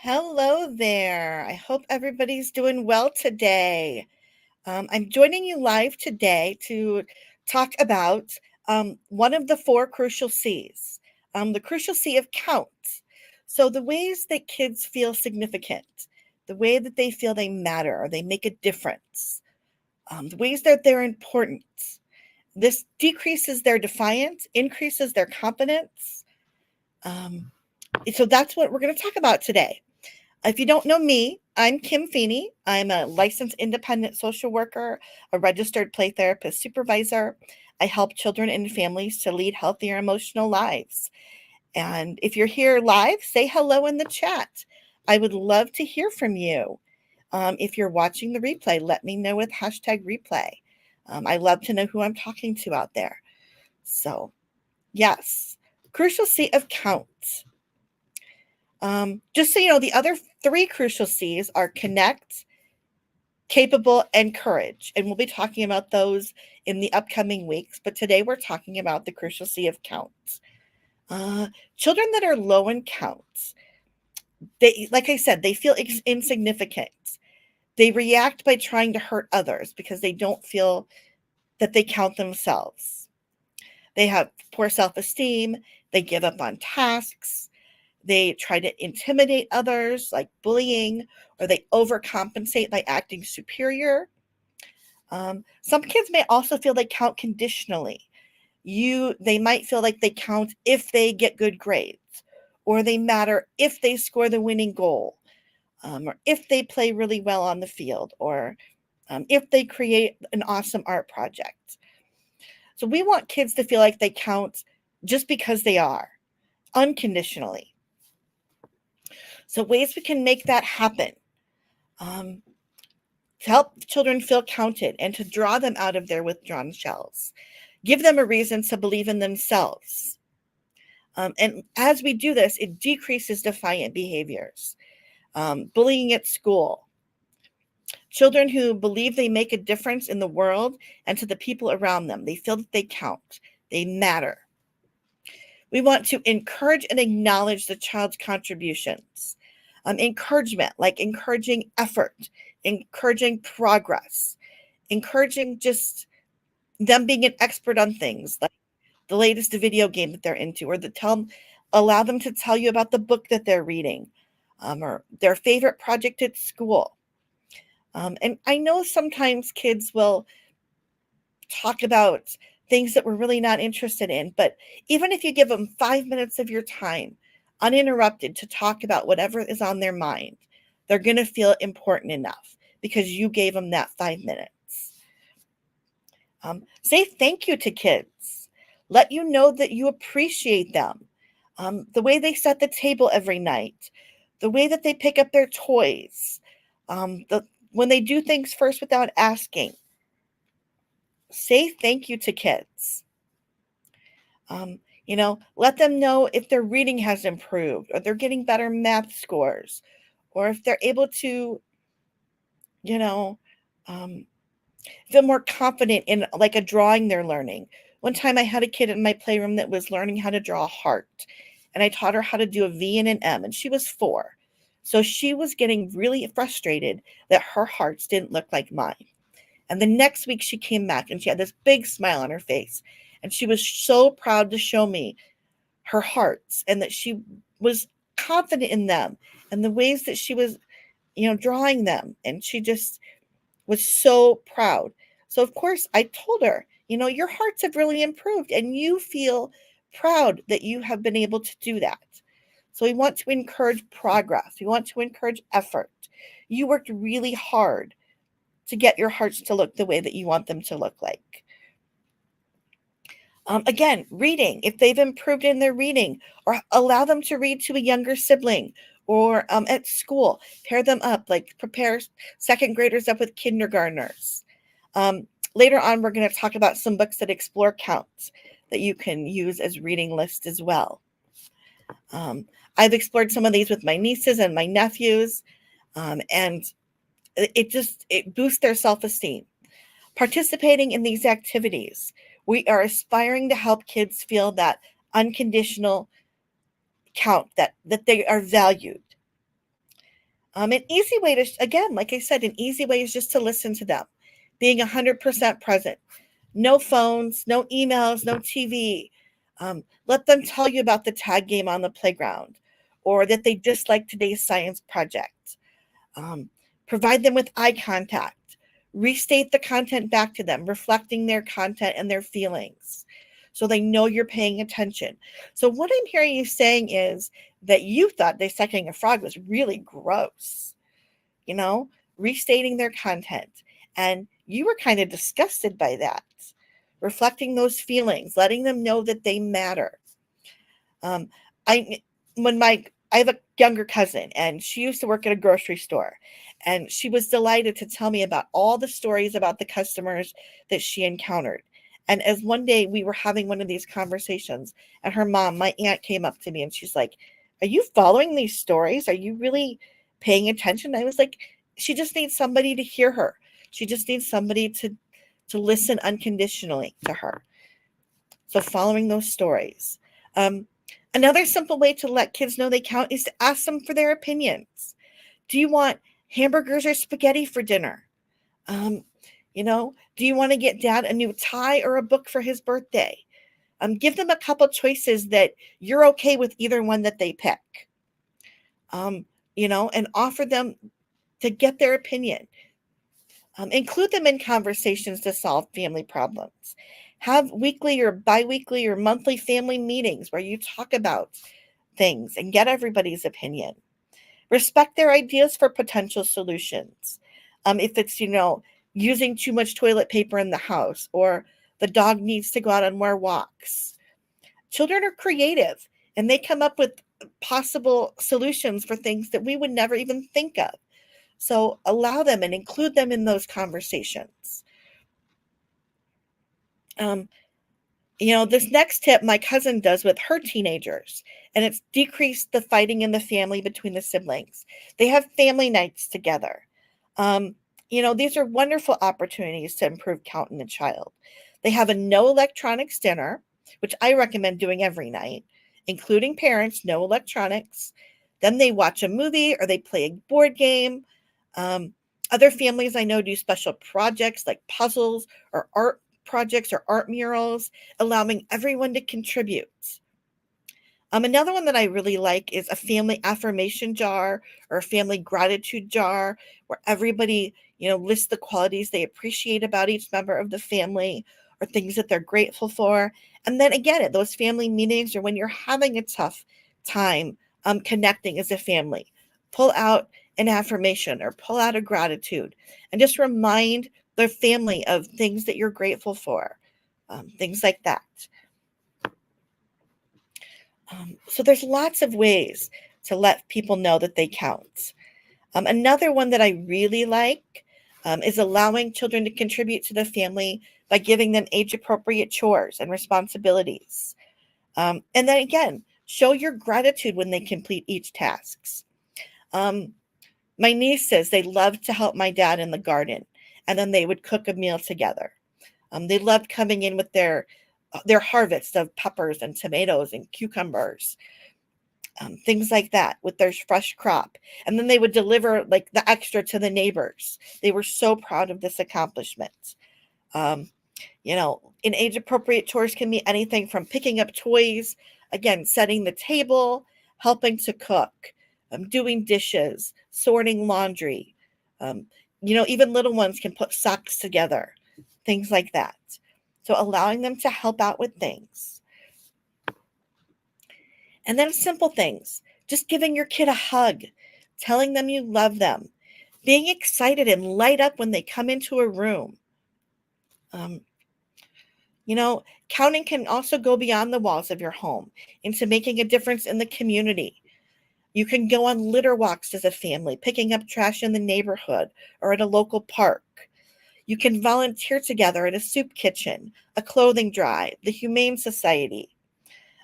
Hello there. I hope everybody's doing well today. I'm joining you live today to talk about one of the four crucial C's, the crucial C of count. So, the ways that kids feel significant, the way that they feel they matter or they make a difference, the ways that they're important. This decreases their defiance, increases their confidence. Um, so, that's what we're going to talk about today. If you don't know me, I'm Kim Feeney. I'm a licensed independent social worker, a registered play therapist supervisor. I help children and families to lead healthier emotional lives. And if you're here live, say hello in the chat. I would love to hear from you. If you're watching the replay, let me know with hashtag replay. I love to know who I'm talking to out there. So, yes, crucial C of count. Just so you know, the other three crucial C's are connect, capable, and courage. And we'll be talking about those in the upcoming weeks. But today we're talking about the crucial C of count. Children that are low in count, they, like I said, they feel insignificant. They react by trying to hurt others because they don't feel that they count themselves. They have poor self-esteem. They give up on tasks. They try to intimidate others, like bullying, or they overcompensate by acting superior. Some kids may also feel they count conditionally. They might feel like they count if they get good grades, or they matter if they score the winning goal, or if they play really well on the field, or if they create an awesome art project. So we want kids to feel like they count just because they are, unconditionally. So ways we can make that happen. To help children feel counted and to draw them out of their withdrawn shells. Give them a reason to believe in themselves. And as we do this, it decreases defiant behaviors. Bullying at school. Children who believe they make a difference in the world and to the people around them. They feel that they count. They matter. We want to encourage and acknowledge the child's contributions. Encouragement, like encouraging effort, encouraging progress, encouraging just them being an expert on things like the latest video game that they're into, or allow them to tell you about the book that they're reading, or their favorite project at school. And I know sometimes kids will talk about things that we're really not interested in. But even if you give them 5 minutes of your time, uninterrupted, to talk about whatever is on their mind, they're going to feel important enough because you gave them that 5 minutes. Say thank you to kids. Let you know that you appreciate them. The way they set the table every night, the way that they pick up their toys, when they do things first without asking. Say thank you to kids. Let them know if their reading has improved or they're getting better math scores, or if they're able to, you know, um, feel more confident in like a drawing they're learning. One time I had a kid in my playroom that was learning how to draw a heart, and I taught her how to do a V and an M, and she was 4. So she was getting really frustrated that her hearts didn't look like mine. And the next week she came back and she had this big smile on her face. And she was so proud to show me her hearts and that she was confident in them and the ways that she was, drawing them. And she just was so proud. So, of course, I told her, your hearts have really improved and you feel proud that you have been able to do that. So, we want to encourage progress. We want to encourage effort. You worked really hard to get your hearts to look the way that you want them to look like. Again, reading, if they've improved in their reading, or allow them to read to a younger sibling, or at school, pair them up, like prepare second graders up with kindergartners. Later on, we're going to talk about some books that explore counts that you can use as reading lists as well. I've explored some of these with my nieces and my nephews, and it boosts their self-esteem. Participating in these activities, we are aspiring to help kids feel that unconditional count, that they are valued. An easy way to, again, like I said, an easy way is just to listen to them, being 100% present. No phones, no emails, no TV. Let them tell you about the tag game on the playground or that they dislike today's science project. Um, Provide them with eye contact. Restate the content back to them, reflecting their content and their feelings so they know you're paying attention. So, what I'm hearing you saying is that you thought dissecting a frog was really gross, you know, restating their content. And you were kind of disgusted by that, reflecting those feelings, letting them know that they matter. Um, I I have a younger cousin, and she used to work at a grocery store, and she was delighted to tell me about all the stories about the customers that she encountered. And as one day we were having one of these conversations, and her mom, my aunt, came up to me and she's like, "Are you following these stories? Are you really paying attention?" I was like, "She just needs somebody to hear her. She just needs somebody to listen unconditionally to her." So following those stories. Um, Another simple way to let kids know they count is to ask them for their opinions. Do you want hamburgers or spaghetti for dinner? Um, do you want to get dad a new tie or a book for his birthday? Give them a couple choices that you're okay with either one that they pick. Um, and offer them to get their opinion. Include them in conversations to solve family problems. Have weekly or biweekly or monthly family meetings where you talk about things and get everybody's opinion. Respect their ideas for potential solutions. If it's, using too much toilet paper in the house or the dog needs to go out on more walks. Children are creative and they come up with possible solutions for things that we would never even think of. So allow them and include them in those conversations. Um, this next tip my cousin does with her teenagers, and it's decreased the fighting in the family between the siblings. They have family nights together. Um, these are wonderful opportunities to improve count in a child. They have a no electronics dinner, which I recommend doing every night, including parents, no electronics. Then they watch a movie or they play a board game. Um, Other families I know do special projects like puzzles or art projects or art murals, allowing everyone to contribute. Another one that I really like is a family affirmation jar or a family gratitude jar where everybody, lists the qualities they appreciate about each member of the family or things that they're grateful for. And then again, at those family meetings or when you're having a tough time connecting as a family, pull out an affirmation or pull out a gratitude and just remind their family of things that you're grateful for, things like that. So there's lots of ways to let people know that they count. Another one that I really like is allowing children to contribute to the family by giving them age appropriate chores and responsibilities. And then again, show your gratitude when they complete each tasks. Um, my niece says they loved to help my dad in the garden, and then they would cook a meal together. They loved coming in with their harvest of peppers and tomatoes and cucumbers, things like that with their fresh crop. And then they would deliver like the extra to the neighbors. They were so proud of this accomplishment. Um, in age appropriate chores can be anything from picking up toys, again, setting the table, helping to cook, doing dishes, sorting laundry. Um, even little ones can put socks together, things like that. So allowing them to help out with things. And then simple things, just giving your kid a hug, telling them you love them, being excited and light up when they come into a room. Um, Counting can also go beyond the walls of your home into making a difference in the community. You can go on litter walks as a family, picking up trash in the neighborhood or at a local park. You can volunteer together at a soup kitchen, a clothing drive, the Humane Society.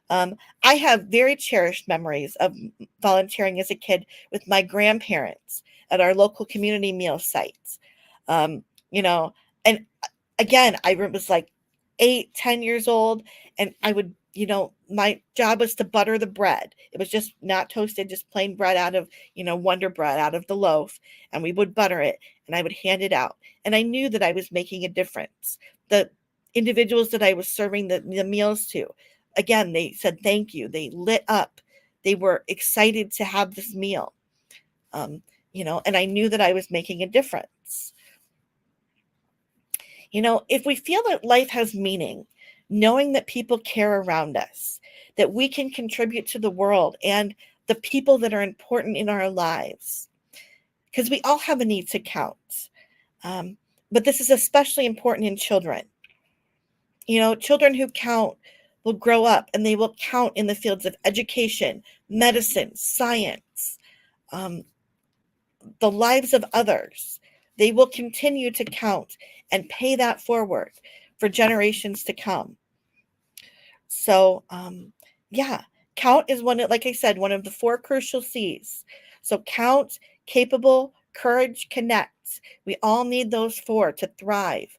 I have very cherished memories of volunteering as a kid with my grandparents at our local community meal sites. Um, you know, and again, I was like 8, 10 years old, and I would, my job was to butter the bread. It was just not toasted, just plain bread out of, Wonder Bread out of the loaf. And we would butter it and I would hand it out. And I knew that I was making a difference. The individuals that I was serving the meals to, again, they said thank you. They lit up. They were excited to have this meal. And I knew that I was making a difference. If we feel that life has meaning, knowing that people care around us, that we can contribute to the world and the people that are important in our lives, because we all have a need to count. But this is especially important in children. Children who count will grow up and they will count in the fields of education, medicine, science, um, the lives of others. They will continue to count and pay that forward for generations to come. So, yeah, count is like I said, one of the 4 crucial C's. So count, capable, courage, connect. We all need those 4 to thrive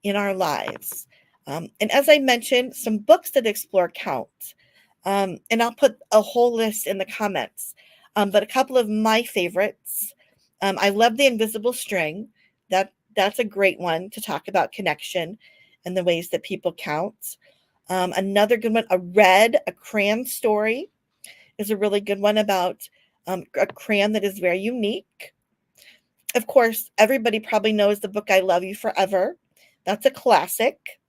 in our lives. And as I mentioned, some books that explore count. And I'll put a whole list in the comments. But a couple of my favorites. I love The Invisible String. That's a great one to talk about connection and the ways that people count. Another good one, A Crayon Story, is a really good one about a crayon that is very unique. Of course, everybody probably knows the book I Love You Forever. That's a classic.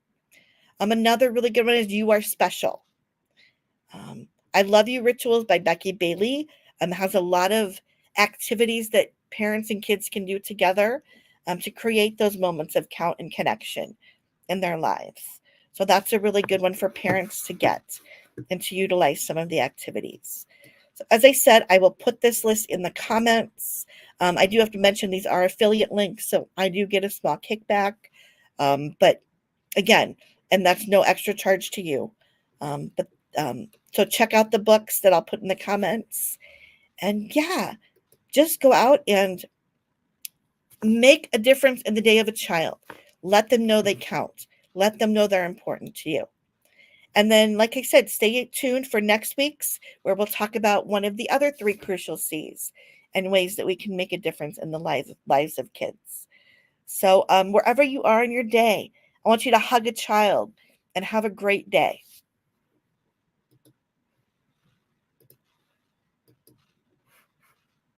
Another really good one is You Are Special. I Love You Rituals by Becky Bailey has a lot of activities that parents and kids can do together to create those moments of count and connection in their lives. So that's a really good one for parents to get and to utilize some of the activities. So as I said, I will put this list in the comments. I do have to mention these are affiliate links, so I do get a small kickback. But again, and that's no extra charge to you. So check out the books that I'll put in the comments. And yeah, just go out and make a difference in the day of a child. Let them know they count. Let them know they're important to you. And then, like I said, stay tuned for next week's, where we'll talk about one of the other 3 crucial C's and ways that we can make a difference in the lives of kids. So wherever you are in your day, I want you to hug a child and have a great day.